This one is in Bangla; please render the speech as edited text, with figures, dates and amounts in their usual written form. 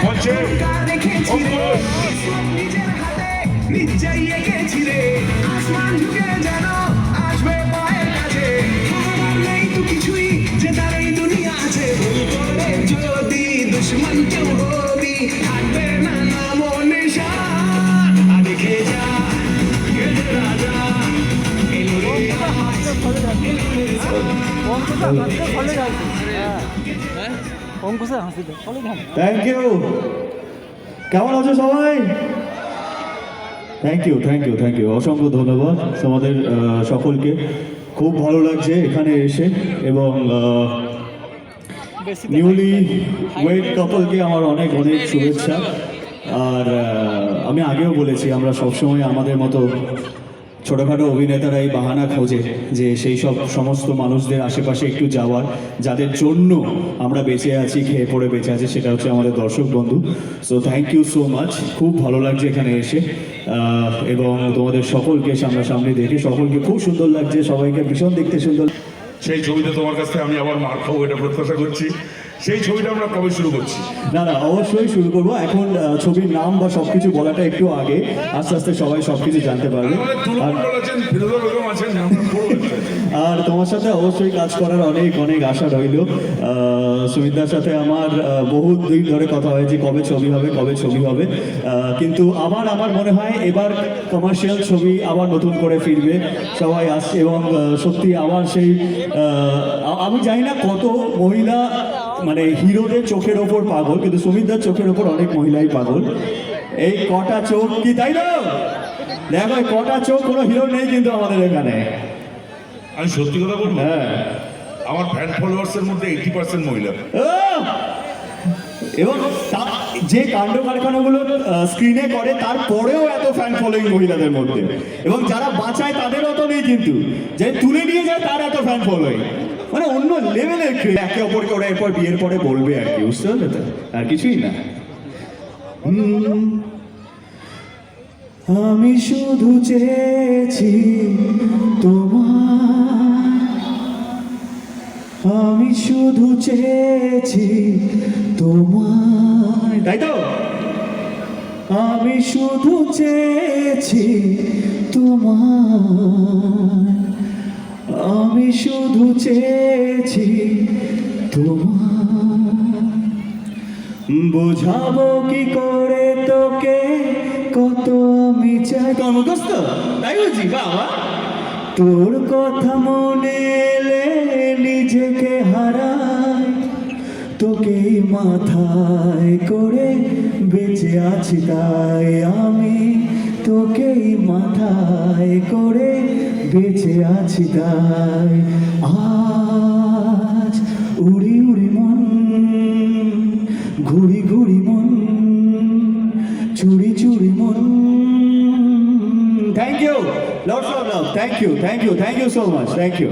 মঞ্চে যদি দুশ্মন কেউ হবি থাকবে না নামো নিশান দেখে যা রাজা থ্যাংক ইউ। কেমন আছো সবাই? Thank you thank you thank you, অসংখ্য ধন্যবাদ তোমাদের সকলকে। খুব ভালো লাগছে এখানে এসে, এবং নিউলি ওয়েড কাপলকে আমার অনেক অনেক শুভেচ্ছা। আর আমি আগেও বলেছি, আমরা সবসময় আমাদের মতো ছোটোখাটো অভিনেতারা এই বাহানা খোঁজে যে সেই সব সমস্ত মানুষদের আশেপাশে একটু যাওয়ার, যাদের জন্য আমরা বেঁচে আছি, খেয়ে পড়ে বেঁচে আছি, সেটা হচ্ছে আমাদের দর্শক বন্ধু। So thank you so much, খুব ভালো লাগছে এখানে এসে, এবং তোমাদের সকলকে সামনাসামনি দেখে সকলকে খুব সুন্দর লাগছে, সবাইকে ভীষণ দেখতে সুন্দর। সেই ছবিটা তোমার কাছ থেকে আমি আবার মার খাবো এটা প্রত্যাশা করছি। সেই ছবিটা আমরা কবে শুরু করছি? না না, অবশ্যই শুরু করবো। এখন ছবির নাম বা সবকিছু বলাটা একটু আগে, আস্তে আস্তে সবাই সবকিছু জানতে পারবে। আর তোমার সাথে অবশ্যই কাজ করার অনেক অনেক আশা রইল। সুমিতার সাথে আমার বহু দিন ধরে কথা হয়েছে কবে ছবি হবে, কবে ছবি হবে, কিন্তু আবার আমার মনে হয় এবার কমার্শিয়াল ছবি আবার নতুন করে ফিরবে, সবাই আসছে, এবং সত্যি আবার সেই আমি জানি না কত মহিলা মানে হিরোদের চোখের ওপর পাগল, কিন্তু সুমিতার চোখের ওপর অনেক মহিলাই পাগল। এই কটা চোখ কি, তাই না? দেখো কটা চোখ, কোনো হিরো নেই কিন্তু আমাদের এখানে। আমি সত্যি কথা বলবো, হ্যাঁ, আমার ফ্যান ফলোয়ার্সের মধ্যে 80% মহিলা। এবং যে কাণ্ড কারখানাগুলো স্ক্রিনে করে তারপরেও এত ফ্যান ফলোয়িং মহিলাদের মধ্যে, এবং যারা বাঁচায় তাদের অত নেই, কিন্তু যে তুলে নিয়ে যায় তার এত ফ্যান ফলোয়িং, মানে অন্য লেভেলের। একে অপরকে ওরা এরপর বিয়ের পরে বলবে আর কি, বুঝতে পারলে তো, আর কিছুই না। আমি শুধু চেয়েছি তোমার, আমি শুধু চেয়েছি তোমার, তাই তো? আমি শুধু চেয়েছি তোমার, আমি শুধু চেয়েছি তোমার, বোঝাবো কি করে তোকে কত আমি চাই। কর্মগ্রস্ত তাই বলছি বাবা, তোর কথা মনে এলে নিজেকে হারাই, তোকেই মাথায় করে বেঁচে আছি তাই আমি, তোকেই মাথায় করে বেঁচে আছি তাই। আজ উড়ি উড়ি মন, ঘুরি ঘুরি মন, চুরি চুরি মন। Thank you, lots of love, thank you, thank you, thank you so much, thank you.